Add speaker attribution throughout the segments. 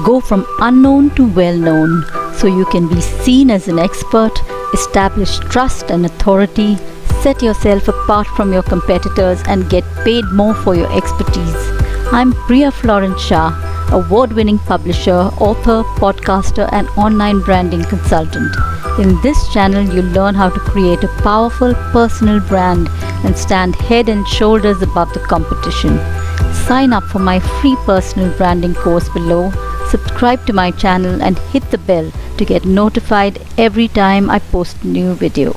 Speaker 1: Go from unknown to well-known so you can be seen as an expert, establish trust and authority, set yourself apart from your competitors and get paid more for your expertise. I'm Priya Florence Shah, award-winning publisher, author, podcaster and online branding consultant. In this channel, you'll learn how to create a powerful personal brand and stand head and shoulders above the competition. Sign up for my free personal branding course below, subscribe to my channel and hit the bell to get notified every time I post a new video.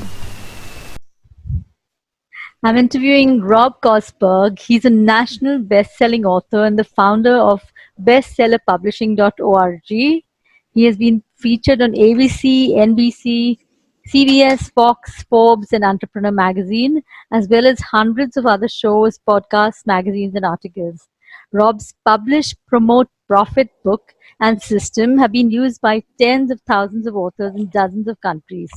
Speaker 1: I'm interviewing Rob Kosberg. He's a national best-selling author and the founder of bestsellerpublishing.org. He has been featured on ABC, NBC, CBS, Fox, Forbes and Entrepreneur magazine, as well as hundreds of other shows, podcasts, magazines and articles. Rob's publish, promote, profit book and system have been used by tens of thousands of authors in dozens of countries.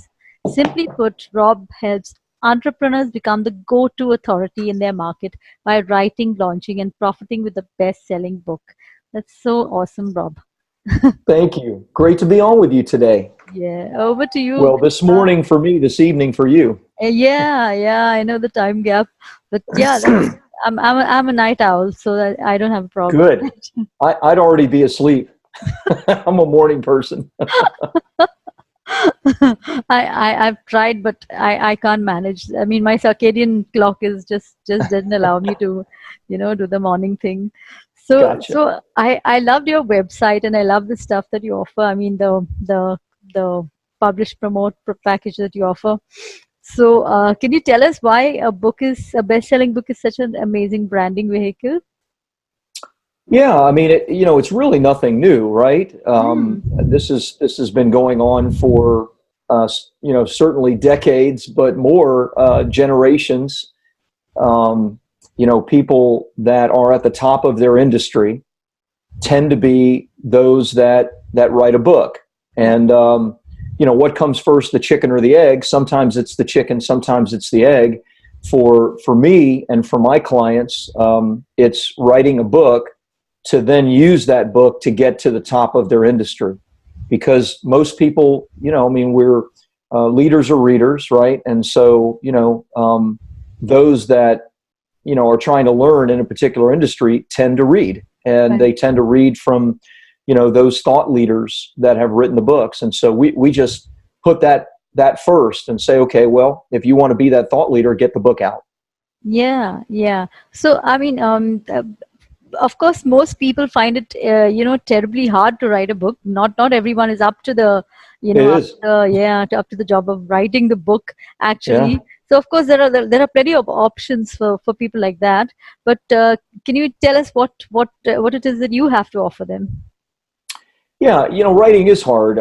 Speaker 1: Simply put, Rob helps entrepreneurs become the go-to authority in their market by writing, launching and profiting with a best-selling book. That's so awesome, Rob.
Speaker 2: Thank you. Great to be on with you today.
Speaker 1: Yeah, over to you.
Speaker 2: Well, this morning for me, this evening for you.
Speaker 1: Yeah, I know the time gap, but yeah, I'm a night owl, so I don't have a problem.
Speaker 2: Good. I'd already be asleep. I'm a morning person.
Speaker 1: I've tried, but I can't manage. I mean, my circadian clock is just doesn't allow me to, do the morning thing. So,
Speaker 2: Gotcha.
Speaker 1: So I loved your website and I love the stuff that you offer. I mean, the publish, promote package that you offer. So, can you tell us why a best-selling book is such an amazing branding vehicle?
Speaker 2: Yeah, I mean, it's really nothing new, right? This has been going on for certainly decades, but more generations. People that are at the top of their industry tend to be those that write a book. And what comes first, the chicken or the egg? Sometimes it's the chicken, sometimes it's the egg. For me and for my clients, it's writing a book to then use that book to get to the top of their industry. Because most people, we're leaders or readers, right? And so, those that, are trying to learn in a particular industry tend to read. And they tend to read from, those thought leaders that have written the books. And so we just put that first and say, okay, well, if you want to be that thought leader, get the book out. Yeah.
Speaker 1: So, I mean, of course, most people find it, terribly hard to write a book. Not everyone is up to the, up to the job of writing the book, actually. Yeah. So, of course, there are plenty of options for people like that. But can you tell us what it is that you have to offer them?
Speaker 2: Yeah, writing is hard.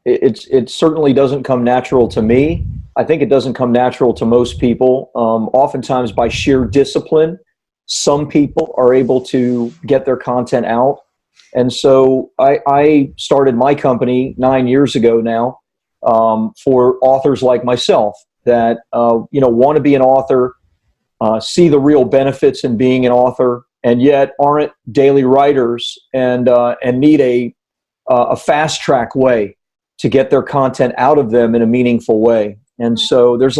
Speaker 2: It certainly doesn't come natural to me. I think it doesn't come natural to most people. Oftentimes, by sheer discipline, some people are able to get their content out. And so I started my company 9 years ago now for authors like myself that want to be an author, see the real benefits in being an author, and yet aren't daily writers and need a fast track way to get their content out of them in a meaningful way. And so there's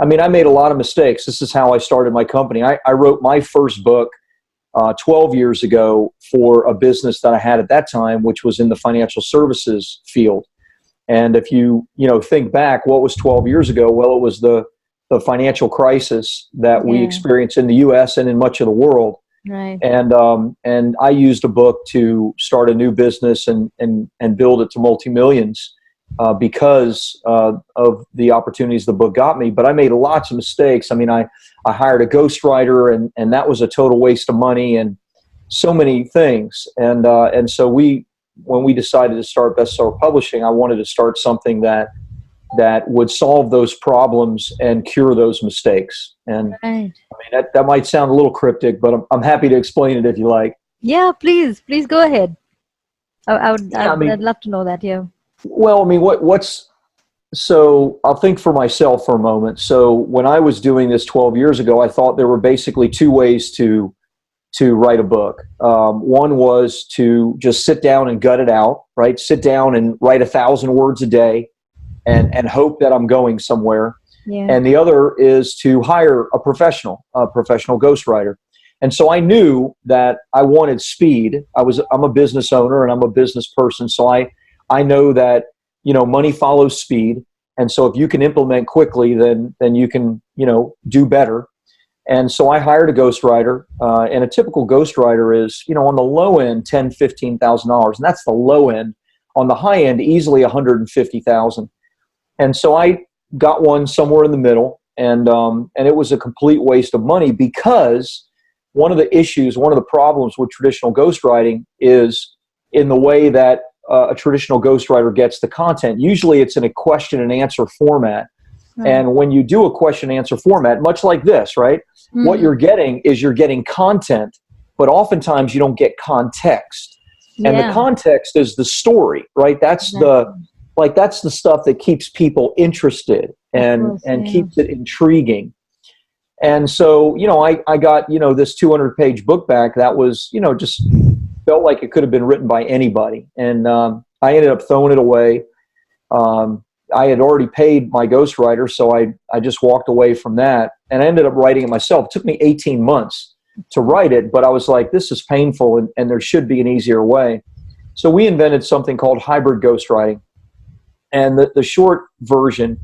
Speaker 2: I made a lot of mistakes. This is how I started my company. I wrote my first book 12 years ago for a business that I had at that time, which was in the financial services field. And if you think back, what was 12 years ago? Well, it was the financial crisis that we experienced in the U.S. and in much of the world.
Speaker 1: Right.
Speaker 2: And I used a book to start a new business and build it to multi-millions. Because of the opportunities the book got me. But I made lots of mistakes. I mean, I hired a ghostwriter and that was a total waste of money and so many things. And so when we decided to start Bestseller Publishing, I wanted to start something that would solve those problems and cure those mistakes. And
Speaker 1: right.
Speaker 2: I mean, that might sound a little cryptic, but I'm happy to explain it if you like.
Speaker 1: Yeah, please go ahead. I'd love to know that. Yeah.
Speaker 2: Well, I mean, so I'll think for myself for a moment. So when I was doing this 12 years ago, I thought there were basically two ways to to write a book. One was to just sit down and gut it out, right? Sit down and write 1,000 words a day and hope that I'm going somewhere.
Speaker 1: Yeah.
Speaker 2: And the other is to hire a professional ghostwriter. And so I knew that I wanted speed. I'm a business owner and I'm a business person. So I know that, money follows speed. And so if you can implement quickly, then you can, do better. And so I hired a ghostwriter, and a typical ghostwriter is, on the low end, $10,000, $15,000. And that's the low end. On the high end, easily $150,000. And so I got one somewhere in the middle, and it was a complete waste of money, because one of the problems with traditional ghostwriting is in the way that a traditional ghostwriter gets the content. Usually it's in a question and answer format. Right. And when you do a question and answer format, much like this, right? Mm-hmm. What you're getting content, but oftentimes you don't get context. And the context is the story, right? That's that's the stuff that keeps people interested and keeps it intriguing. And so, I got, this 200-page book back that was, just felt like it could have been written by anybody. And I ended up throwing it away. I had already paid my ghostwriter, so I just walked away from that. And I ended up writing it myself. It took me 18 months to write it, but I was like, this is painful, and there should be an easier way. So we invented something called hybrid ghostwriting. And the short version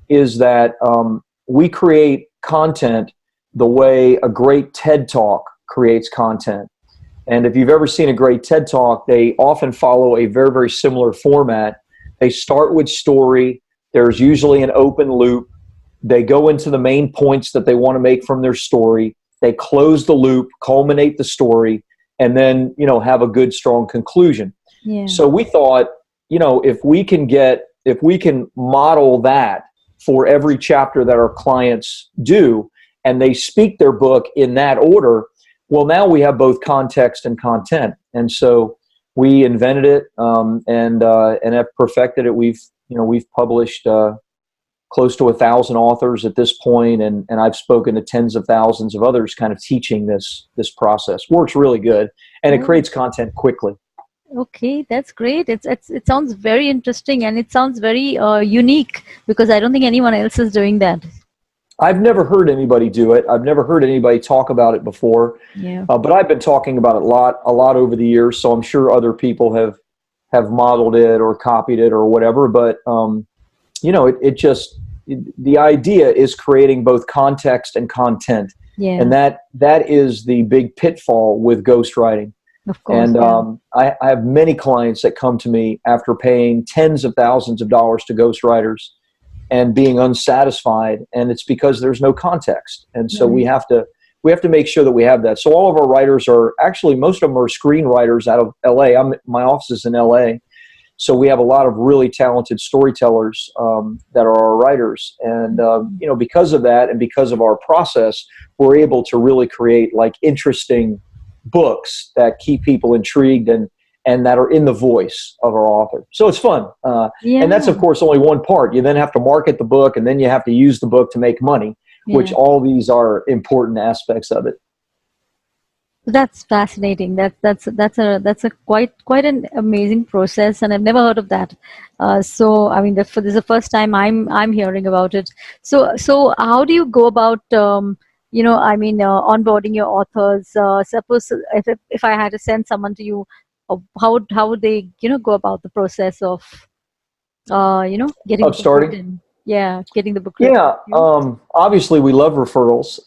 Speaker 2: is that we create content the way a great TED Talk creates content. And if you've ever seen a great TED Talk, they often follow a very, very similar format. They start with story. There's usually an open loop. They go into the main points that they want to make from their story. They close the loop, culminate the story, and then, have a good, strong conclusion. Yeah. So we thought, if we can model that for every chapter that our clients do, and they speak their book in that order, well, now we have both context and content. And so we invented it and have perfected it. We've published close to 1,000 authors at this point, and I've spoken to tens of thousands of others kind of teaching this process. Works really good, and it creates content quickly.
Speaker 1: Okay, that's great. It sounds very interesting, and it sounds very unique, because I don't think anyone else is doing that.
Speaker 2: I've never heard anybody do it. I've never heard anybody talk about it before. Yeah. But I've been talking about it a lot over the years, so I'm sure other people have modeled it or copied it or whatever. But the idea is creating both context and content. Yeah. And that is the big pitfall with ghostwriting. Of course. And I have many clients that come to me after paying tens of thousands of dollars to ghostwriters and being unsatisfied, and it's because there's no context. And so we have to make sure that we have that. So all of our writers most of them are screenwriters out of LA. My office is in LA. So we have a lot of really talented storytellers that are our writers. And, because of that and because of our process, we're able to really create interesting books that keep people intrigued and that are in the voice of our author. So it's fun. And that's, of course, only one part. You then have to market the book, and then you have to use the book to make money, which all these are important aspects of it.
Speaker 1: That's fascinating. That's a quite an amazing process, and I've never heard of that. So I mean, this is the first time I'm hearing about it. So how do you go about onboarding your authors? Suppose if I had to send someone to you, how would they go about the process of getting
Speaker 2: starting?
Speaker 1: Getting the book.
Speaker 2: Obviously we love referrals,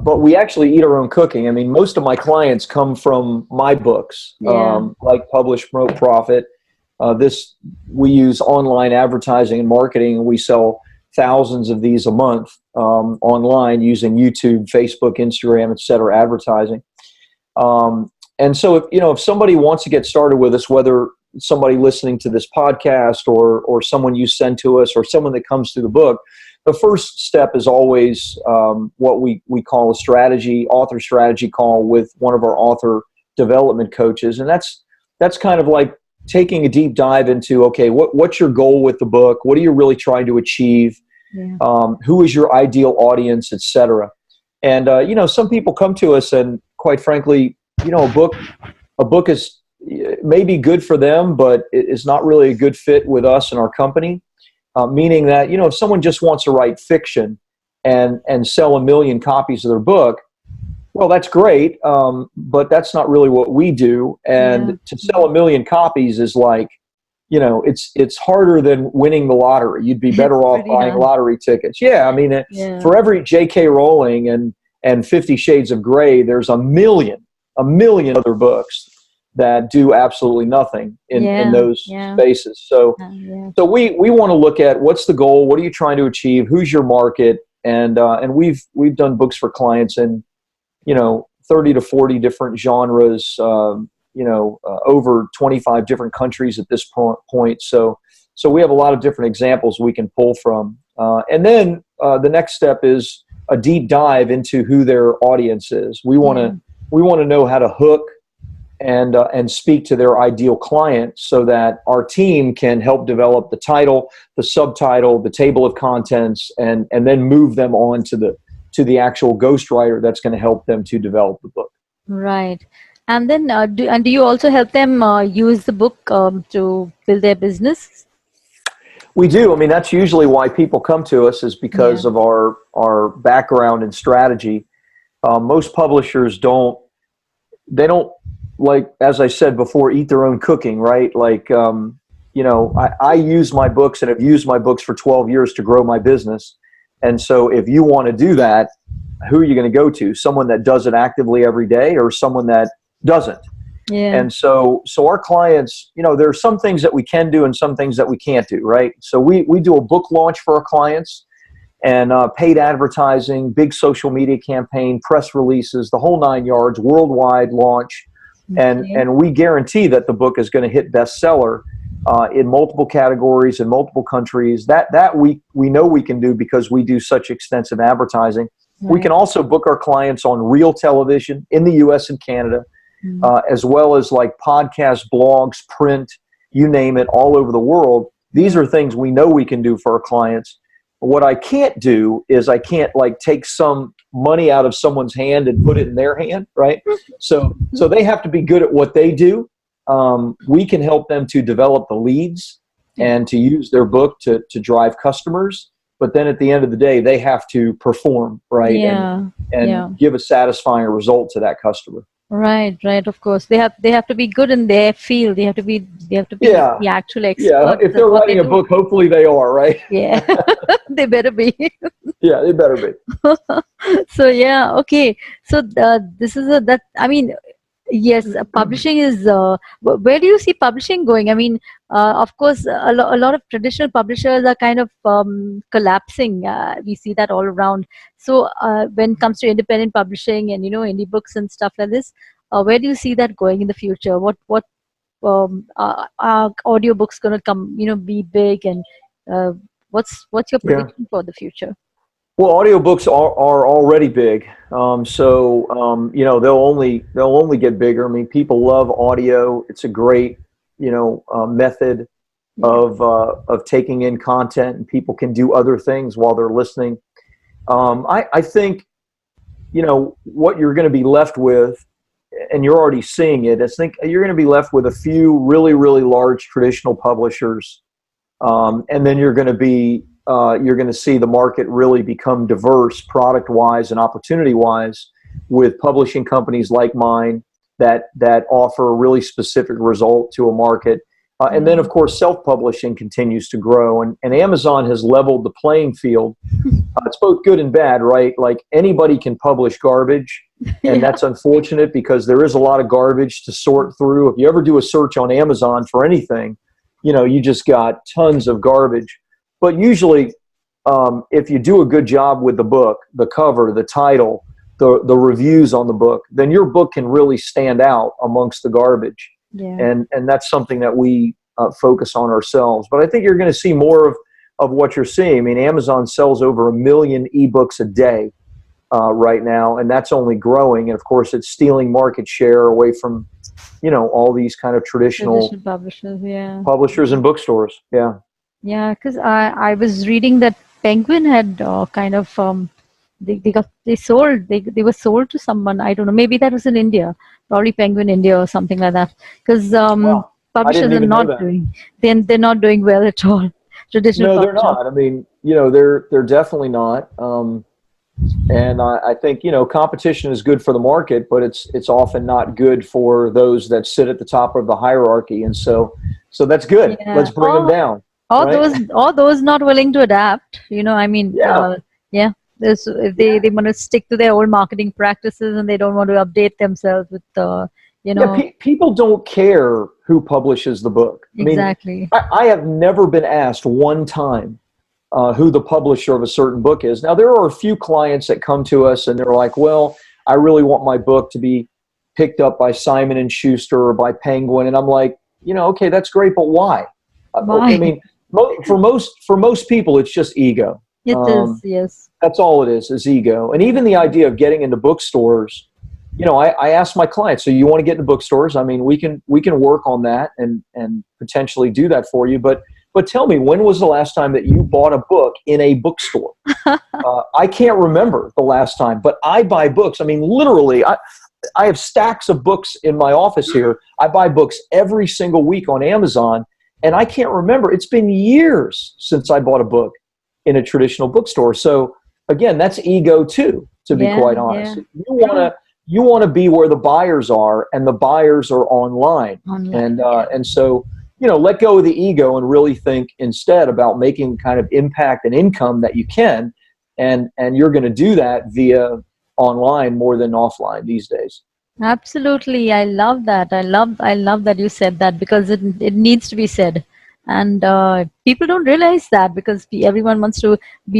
Speaker 2: but we actually eat our own cooking. I mean, most of my clients come from my books, like Publish, Promote, Profit. We use online advertising and marketing, and we sell thousands of these a month online using YouTube, Facebook, Instagram, etc. advertising. And so if somebody wants to get started with us, whether somebody listening to this podcast or someone you send to us or someone that comes through the book, the first step is always what we call a author strategy call with one of our author development coaches. And that's kind of like taking a deep dive into, okay, what's your goal with the book? What are you really trying to achieve? Who is your ideal audience, etc. And, some people come to us and quite frankly, a book is maybe good for them, but it is not really a good fit with us and our company. Meaning that, if someone just wants to write fiction and sell 1 million copies of their book, well, that's great, but that's not really what we do. And to sell 1 million copies is like, it's harder than winning the lottery. You'd be better off buying lottery tickets. Yeah, I mean, for every J.K. Rowling and 50 Shades of Grey, there's a million other books that do absolutely nothing in those spaces. So we want to look at what's the goal, what are you trying to achieve, who's your market, and we've done books for clients in 30 to 40 different genres, over 25 different countries at this point. So we have a lot of different examples we can pull from. And then the next step is a deep dive into who their audience is. We want to know how to hook and speak to their ideal client so that our team can help develop the title, the subtitle, the table of contents, and then move them on to the actual ghostwriter that's going to help them to develop the book.
Speaker 1: Right. And then do you also help them use the book to build their business?
Speaker 2: We do. I mean, that's usually why people come to us, is because of our background and strategy. Most publishers don't, like, as I said before, eat their own cooking, right? Like, I use my books and have used my books for 12 years to grow my business. And so if you want to do that, who are you going to go to? Someone that does it actively every day, or someone that doesn't? Yeah. And so our clients, there are some things that we can do and some things that we can't do, right? So we do a book launch for our clients, and paid advertising, big social media campaign, press releases, the whole 9 yards, worldwide launch. Okay. And we guarantee that the book is going to hit bestseller in multiple categories in multiple countries. That we know we can do because we do such extensive advertising. Right. We can also book our clients on real television in the US and Canada, as well as like podcasts, blogs, print, you name it, all over the world. These are things we know we can do for our clients. What I can't do is I can't like take some money out of someone's hand and put it in their hand, right? So they have to be good at what they do. We can help them to develop the leads and to use their book to drive customers. But then at the end of the day, they have to perform, right? And give a satisfying result to that customer.
Speaker 1: Right. Of course, they have to be good in their field. They have to be the actual expert.
Speaker 2: Yeah, if they're writing a book, hopefully they are, right?
Speaker 1: Yeah, they better be.
Speaker 2: Yeah, they better be.
Speaker 1: So okay. So this is yes, publishing is. Where do you see publishing going? I mean, of course, a lot of traditional publishers are kind of collapsing. We see that all around. So when it comes to independent publishing and indie books and stuff like this, where do you see that going in the future? What are audiobooks going to come? Be big, and what's your prediction for the future?
Speaker 2: Well, audiobooks are already big, so they'll only get bigger. I mean, people love audio. It's a great method of taking in content, and people can do other things while they're listening. I think what you're going to be left with, and you're already seeing it. I think you're going to be left with a few really, really large traditional publishers, and then you're going to see the market really become diverse product-wise and opportunity-wise, with publishing companies like mine that offer a really specific result to a market. And then, of course, self-publishing continues to grow, and Amazon has leveled the playing field. It's both good and bad, right? Like, anybody can publish garbage, and that's unfortunate because there is a lot of garbage to sort through. If you ever do a search on Amazon for anything, you just got tons of garbage. But usually, if you do a good job with the book, the cover, the title, the reviews on the book, then your book can really stand out amongst the garbage. Yeah. And that's something that we focus on ourselves. But I think you're going to see more of what you're seeing. I mean, Amazon sells over 1 million ebooks a day right now, and that's only growing. And of course, it's stealing market share away from all these kind of traditional publishers and bookstores.
Speaker 1: Yeah, because I was reading that Penguin had kind of they were sold to someone. I don't know. Maybe that was in India, probably Penguin India or something like that. Because
Speaker 2: Wow, I didn't
Speaker 1: publishers are
Speaker 2: even know
Speaker 1: not
Speaker 2: that.
Speaker 1: doing they're not doing well at all. Traditional
Speaker 2: No, they're
Speaker 1: publishers.
Speaker 2: not. I mean, they're definitely not. And I think, competition is good for the market, but it's often not good for those that sit at the top of the hierarchy. And so that's good.
Speaker 1: Yeah.
Speaker 2: Let's bring them down, right?
Speaker 1: Or those not willing to adapt. I mean,
Speaker 2: Yeah.
Speaker 1: yeah. If they want to stick to their old marketing practices and they don't want to update themselves with you
Speaker 2: Yeah,
Speaker 1: know,
Speaker 2: people don't care who publishes the book. I mean,
Speaker 1: exactly.
Speaker 2: I have never been asked one time who the publisher of a certain book is. Now, there are a few clients that come to us and they're like, well, I really want my book to be picked up by Simon and Schuster or by Penguin. And I'm like, okay, that's great, but why? I
Speaker 1: Why?
Speaker 2: mean, for most people, it's just ego.
Speaker 1: It is, yes.
Speaker 2: That's all it is ego. And even the idea of getting into bookstores, I ask my clients, so you want to get into bookstores? I mean, we can work on that and potentially do that for you. But tell me, when was the last time that you bought a book in a bookstore? I can't remember the last time, but I buy books. I mean, literally, I have stacks of books in my office here. I buy books every single week on Amazon, and I can't remember. It's been years since I bought a book in a traditional bookstore. So again, that's ego too, to be quite honest.
Speaker 1: Yeah.
Speaker 2: You want to be where the buyers are, and the buyers are online.
Speaker 1: Online.
Speaker 2: And so, let go of the ego and really think instead about making kind of impact and income that you can. And you're going to do that via online more than offline these days.
Speaker 1: Absolutely. I love that. I love that you said that, because it needs to be said. And people don't realize that, because everyone wants to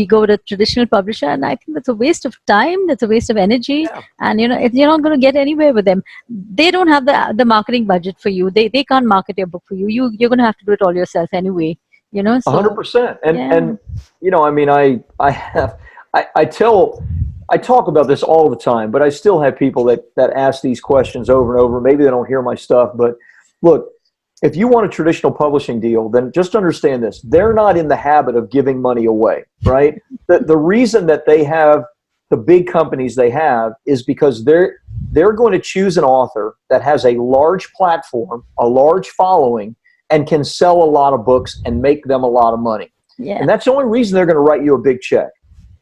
Speaker 1: go with a traditional publisher, and I think that's a waste of time. That's a waste of energy,
Speaker 2: Yeah.
Speaker 1: and you're not going to get anywhere with them. They don't have the marketing budget for you. They can't market your book for you. You're going to have to do it all yourself anyway. So
Speaker 2: 100%.
Speaker 1: yeah.
Speaker 2: And I mean, I talk about this all the time, but I still have people that ask these questions over and over. Maybe they don't hear my stuff, but look, if you want a traditional publishing deal, then just understand this. They're not in the habit of giving money away, right? The reason that they have the big companies they have is because they're going to choose an author that has a large platform, a large following, and can sell a lot of books and make them a lot of money.
Speaker 1: Yeah.
Speaker 2: And that's the only reason they're going to write you a big check.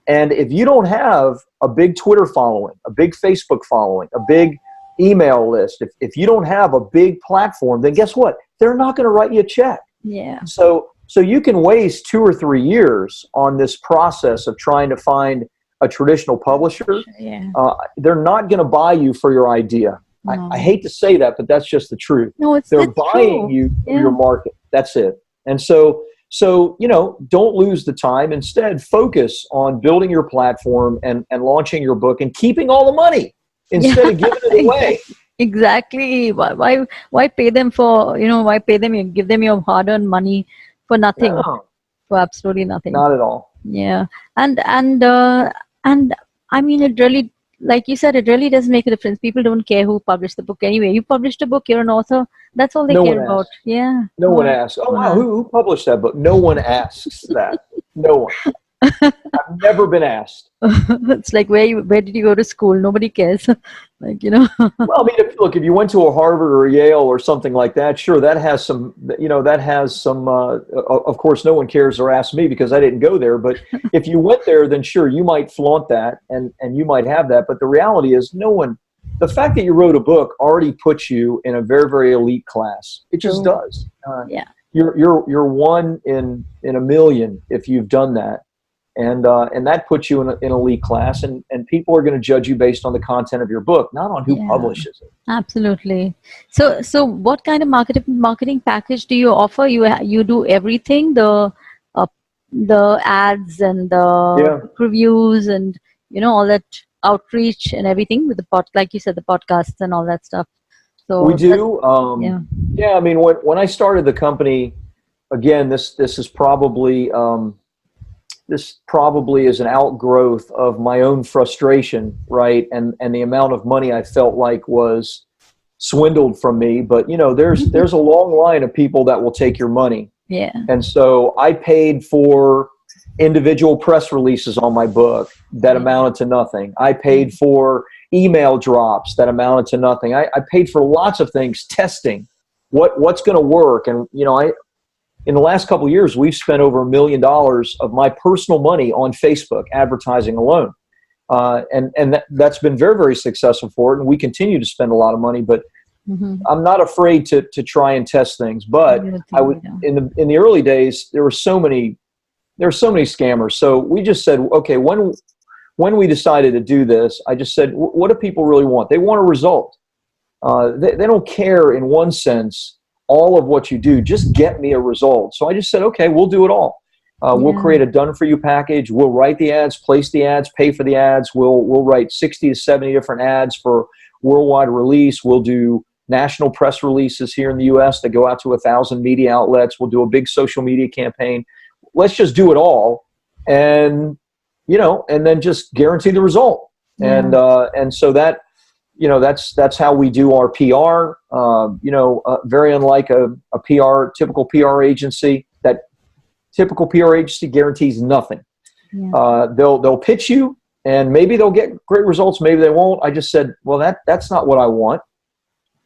Speaker 2: And if you don't have a big Twitter following, a big Facebook following, a big email list, if you don't have a big platform, then guess what? They're not going to write you a check.
Speaker 1: Yeah.
Speaker 2: So you can waste 2 or 3 years on this process of trying to find a traditional publisher.
Speaker 1: Yeah.
Speaker 2: They're not going to buy you for your idea.
Speaker 1: No.
Speaker 2: I hate to say that, but that's just the truth.
Speaker 1: No,
Speaker 2: They're
Speaker 1: it's
Speaker 2: buying
Speaker 1: true.
Speaker 2: you for
Speaker 1: Yeah.
Speaker 2: your market. That's it. And so don't lose the time. Instead, focus on building your platform and launching your book and keeping all the money instead of giving it away.
Speaker 1: Exactly. Why pay them for, why pay them, and give them your hard-earned money for nothing,
Speaker 2: No,
Speaker 1: for absolutely nothing.
Speaker 2: not at all.
Speaker 1: Yeah. And I mean, it really, like you said, it really does make a difference. People don't care who published the book anyway. You published a book, you're an author. That's all they
Speaker 2: No
Speaker 1: care
Speaker 2: one
Speaker 1: about.
Speaker 2: asks.
Speaker 1: Yeah.
Speaker 2: No one asks. Oh, wow, who published that book? No one asks that. No one. I've never been asked.
Speaker 1: It's like, where did you go to school? Nobody cares. Like,
Speaker 2: Well, I mean, if you went to a Harvard or a Yale or something like that, sure, that has some, of course, no one cares or asks me because I didn't go there. But if you went there, then sure, you might flaunt that and you might have that. But the reality is the fact that you wrote a book already puts you in a very, very elite class. It just does.
Speaker 1: Yeah.
Speaker 2: You're one in a million if you've done that. And that puts you in an elite class, and people are going to judge you based on the content of your book, not on who publishes it.
Speaker 1: Absolutely. So what kind of marketing package do you offer? You do everything, the ads and the reviews and all that outreach and everything with like you said, the podcasts and all that stuff. So
Speaker 2: we do.
Speaker 1: Yeah.
Speaker 2: I mean, when I started the company, again, this is probably. This probably is an outgrowth of my own frustration, right? And the amount of money I felt like was swindled from me. But there's a long line of people that will take your money.
Speaker 1: Yeah.
Speaker 2: And so I paid for individual press releases on my book that amounted to nothing. I paid for email drops that amounted to nothing. I paid for lots of things, testing what's going to work. And, in the last couple of years, we've spent over $1 million of my personal money on Facebook advertising alone. And that's been very, very successful for it. And we continue to spend a lot of money, but I'm not afraid to try and test things. But I would, in the early days, there were so many scammers. So we just said, okay, when we decided to do this, I just said, what do people really want? They want a result. They don't care, in one sense, all of what you do. Just get me a result. So I just said, okay, we'll do it all. We'll create a done-for-you package. We'll write the ads, place the ads, pay for the ads. We'll write 60 to 70 different ads for worldwide release. We'll do national press releases here in the U.S. that go out to 1,000 media outlets. We'll do a big social media campaign. Let's just do it all, and then just guarantee the result. And so that, that's how we do our PR. Very unlike a typical PR agency. That typical PR agency guarantees nothing. They'll pitch you, and maybe they'll get great results, maybe they won't. I just said, well, that's not what I want.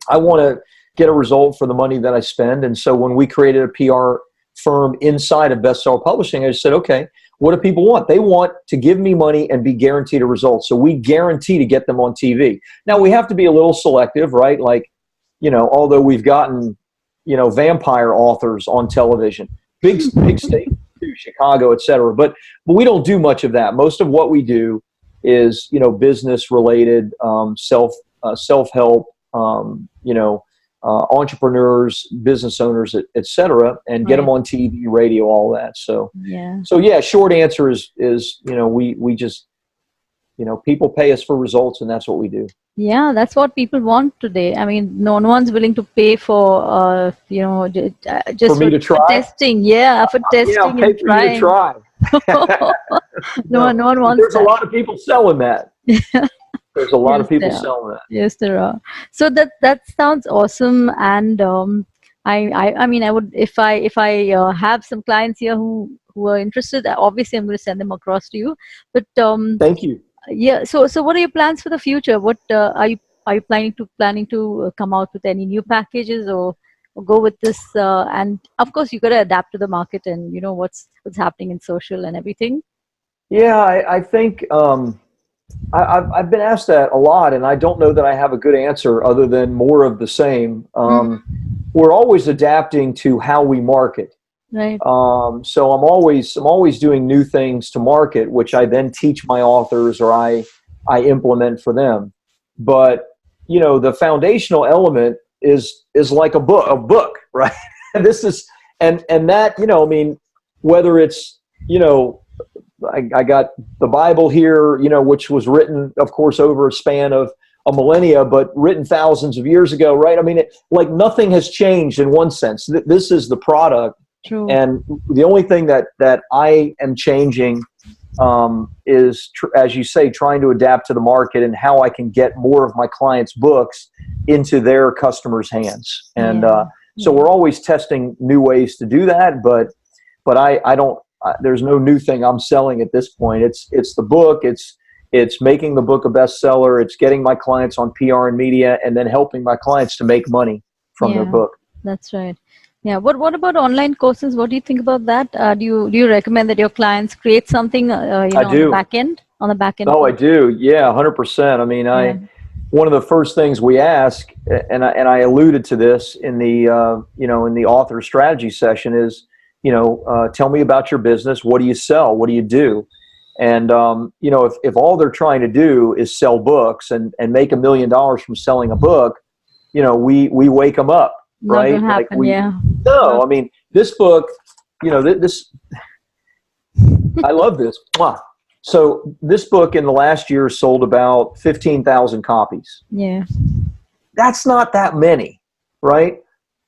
Speaker 2: I want to get a result for the money that I spend. And so when we created a PR firm inside of Bestseller Publishing, I just said, okay, what do people want? They want to give me money and be guaranteed a result. So we guarantee to get them on TV. Now we have to be a little selective, right? Like, although we've gotten, vampire authors on television, big state, Chicago, et cetera. But we don't do much of that. Most of what we do is, business related, self-help, entrepreneurs, business owners, et cetera, and get them on TV, radio, all that. So short answer is we just, people pay us for results, and that's what we do.
Speaker 1: Yeah, that's what people want today. I mean, no one's willing to pay for, just
Speaker 2: for me to try?
Speaker 1: For testing. Yeah, for testing.
Speaker 2: Yeah, pay for me to try.
Speaker 1: No one wants
Speaker 2: There's a lot of people selling that. There's a lot of people selling that.
Speaker 1: Yes, there are. So that sounds awesome. And I mean, I would, if I have some clients here who are interested, obviously I'm going to send them across to you. But
Speaker 2: thank you.
Speaker 1: Yeah. So what are your plans for the future? What are you planning to come out with any new packages or go with this? And of course, you got to adapt to the market and what's happening in social and everything.
Speaker 2: Yeah, I think I've been asked that a lot, and I don't know that I have a good answer other than more of the same. We're always adapting to how we market.
Speaker 1: Right.
Speaker 2: So I'm always doing new things to market, which I then teach my authors or I implement for them. But the foundational element is like a book, right? And this is and that I mean, whether it's I got the Bible here, which was written, of course, over a span of a millennia, but written thousands of years ago, right? I mean, nothing has changed in one sense. This is the product.
Speaker 1: True.
Speaker 2: And the only thing that I am changing is, as you say, trying to adapt to the market and how I can get more of my clients' books into their customers' hands. And so we're always testing new ways to do that, but I don't. There's no new thing I'm selling at this point. It's the book. It's making the book a bestseller. It's getting my clients on PR and media, and then helping my clients to make money from their book.
Speaker 1: That's right. Yeah. What about online courses? What do you think about that? Do you recommend that your clients create something on the back end?
Speaker 2: Oh, I do. Yeah, 100%. I mean, one of the first things we ask, and I alluded to this in the in the author strategy session, is tell me about your business. What do you sell? What do you do? And if all they're trying to do is sell books and make $1 million from selling a book, we wake them up. Right?
Speaker 1: Not gonna happen,
Speaker 2: No, I mean, this book, this, I love this. So this book in the last year sold about 15,000 copies.
Speaker 1: Yeah.
Speaker 2: That's not that many, right?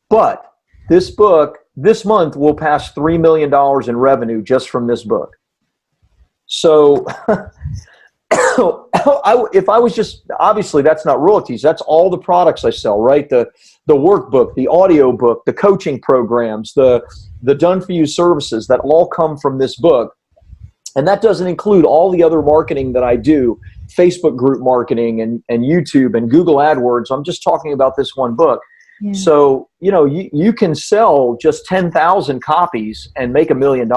Speaker 2: But this book, this month, will pass $3 million in revenue just from this book. So if I was just, obviously that's not royalties, that's all the products I sell, right? The workbook, the audio book, the coaching programs, the done for you services that all come from this book. And that doesn't include all the other marketing that I do, Facebook group marketing and YouTube and Google AdWords. I'm just talking about this one book.
Speaker 1: Yeah.
Speaker 2: So, you can sell just 10,000 copies and make $1 million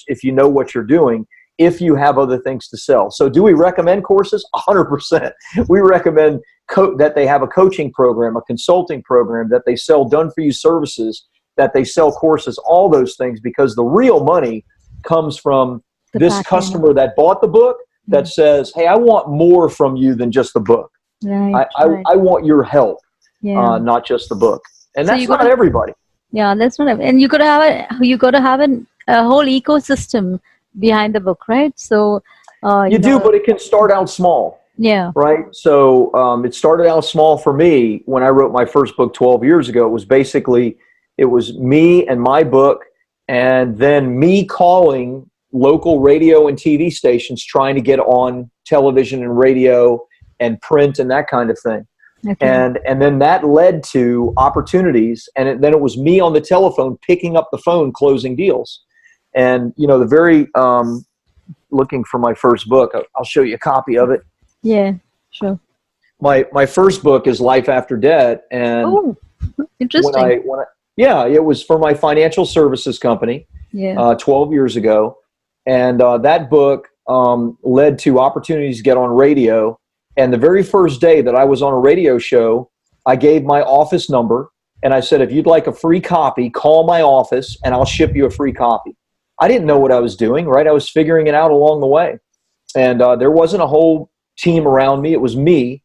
Speaker 2: if you know what you're doing, if you have other things to sell. So do we recommend courses? 100%. We recommend that they have a coaching program, a consulting program, that they sell done-for-you services, that they sell courses, all those things, because the real money comes from this customer that bought the book that says, hey, I want more from you than just the book.
Speaker 1: Right,
Speaker 2: I want your help, not just the book. And that's not everybody.
Speaker 1: Yeah, that's not. And you got to have a whole ecosystem behind the book, right? So
Speaker 2: you do, but it can start out small.
Speaker 1: Yeah.
Speaker 2: Right. So it started out small for me when I wrote my first book 12 years ago. It was me and my book, and then me calling local radio and TV stations trying to get on television and radio and print and that kind of thing. Okay. And then that led to opportunities, and then it was me on the telephone picking up the phone, closing deals. And the very looking for my first book, I'll show you a copy of it.
Speaker 1: Yeah, sure.
Speaker 2: My first book is Life After Debt, and
Speaker 1: interesting.
Speaker 2: It was for my financial services company 12 years ago, and that book led to opportunities to get on radio. And the very first day that I was on a radio show, I gave my office number, and I said, if you'd like a free copy, call my office, and I'll ship you a free copy. I didn't know what I was doing, right? I was figuring it out along the way, and there wasn't a whole team around me. It was me.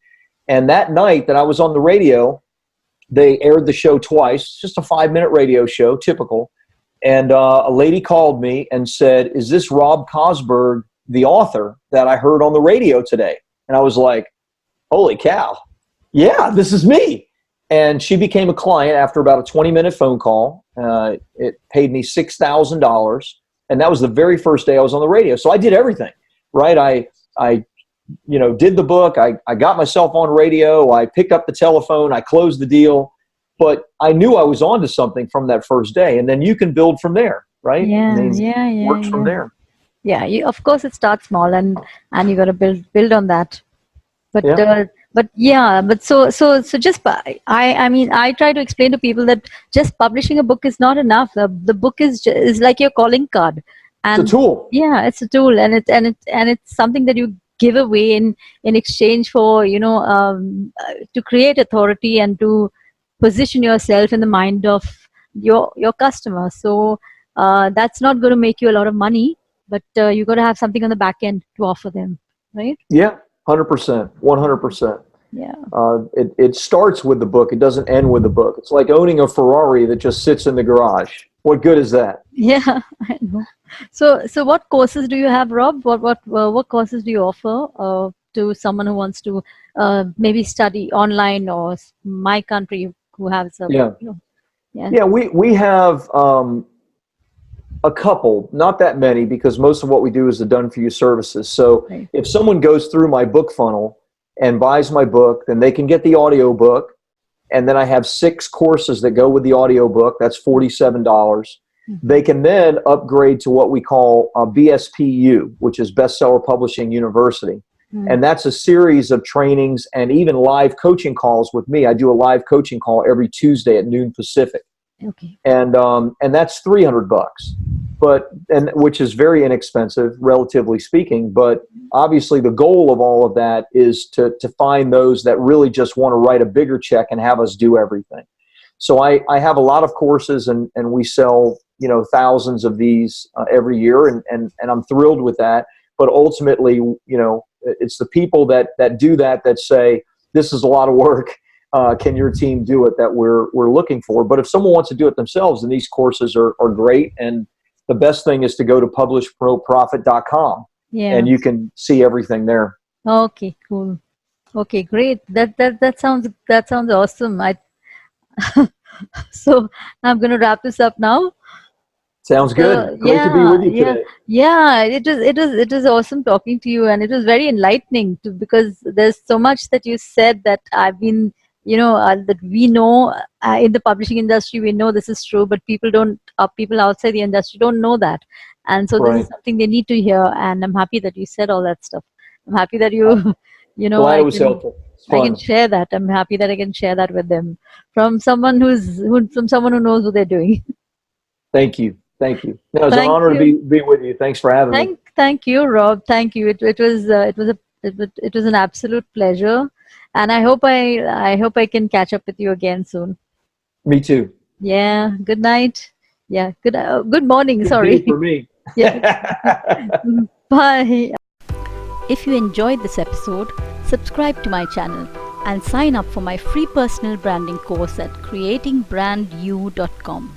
Speaker 2: And that night that I was on the radio, they aired the show twice, just a 5-minute radio show, typical. And a lady called me and said, is this Rob Kosberg, the author that I heard on the radio today? And I was like, holy cow. Yeah, this is me. And she became a client after about a 20-minute phone call. It paid me $6,000. And that was the very first day I was on the radio. So I did everything, right? I did the book. I got myself on radio. I picked up the telephone. I closed the deal. But I knew I was onto something from that first day. And then you can build from there, right? Works from there.
Speaker 1: Yeah, of course it starts small, and you got to build on that. But so just I try to explain to people that just publishing a book is not enough. The book is like your calling card, and
Speaker 2: it's a tool.
Speaker 1: Yeah, it's a tool, and it's something that you give away in exchange for to create authority and to position yourself in the mind of your customer. So that's not going to make you a lot of money, but you got to have something on the back end to offer them, right?
Speaker 2: Yeah. 100%, 100%.
Speaker 1: Yeah.
Speaker 2: It starts with the book. It doesn't end with the book. It's like owning a Ferrari that just sits in the garage. What good is that?
Speaker 1: Yeah, I know. So what courses do you have, Rob? What courses do you offer to someone who wants to maybe study online, or my country who has a
Speaker 2: we have a couple, not that many, because most of what we do is the done-for-you services. So if someone goes through my book funnel and buys my book, then they can get the audio book. And then I have 6 courses that go with the audio book. That's $47. Mm-hmm. They can then upgrade to what we call BSPU, which is Bestseller Publishing University. Mm-hmm. And that's a series of trainings and even live coaching calls with me. I do a live coaching call every Tuesday at noon Pacific.
Speaker 1: Okay.
Speaker 2: And that's $300, which is very inexpensive, relatively speaking. But obviously, the goal of all of that is to find those that really just want to write a bigger check and have us do everything. So I have a lot of courses, and we sell thousands of these every year, and I'm thrilled with that. But ultimately, it's the people that do that say, this is a lot of work. Can your team do it, that we're looking for? But if someone wants to do it themselves, then these courses are great. And the best thing is to go to publishprofit.com, and you can see everything there.
Speaker 1: Okay, cool. Okay, great. That sounds awesome. So I'm going to wrap this up now.
Speaker 2: Sounds good. Great to be with you today.
Speaker 1: Yeah, it is awesome talking to you, and it was very enlightening because there's so much that you said that I've been that we know in the publishing industry, we know this is true, but people outside the industry don't know that. And so this is
Speaker 2: Right.
Speaker 1: something they need to hear. And I'm happy that you said all that stuff. I'm happy that
Speaker 2: I'm
Speaker 1: you,
Speaker 2: glad it was helpful. It's
Speaker 1: I can
Speaker 2: fun.
Speaker 1: share that. I'm happy that I can share that with them from someone from someone who knows what they're doing.
Speaker 2: Thank you. Thank you. No, it's an
Speaker 1: Thank
Speaker 2: honor to
Speaker 1: you.
Speaker 2: be with you. Thanks for having me.
Speaker 1: Thank you, Rob. Thank you. It was an absolute pleasure, and I hope I can catch up with you again soon.
Speaker 2: Me too.
Speaker 1: Yeah. Good night. Yeah. Good morning.
Speaker 2: Good day
Speaker 1: Sorry.
Speaker 2: for me.
Speaker 1: Yeah. Bye. If you enjoyed this episode, subscribe to my channel and sign up for my free personal branding course at creatingbrandyou.com.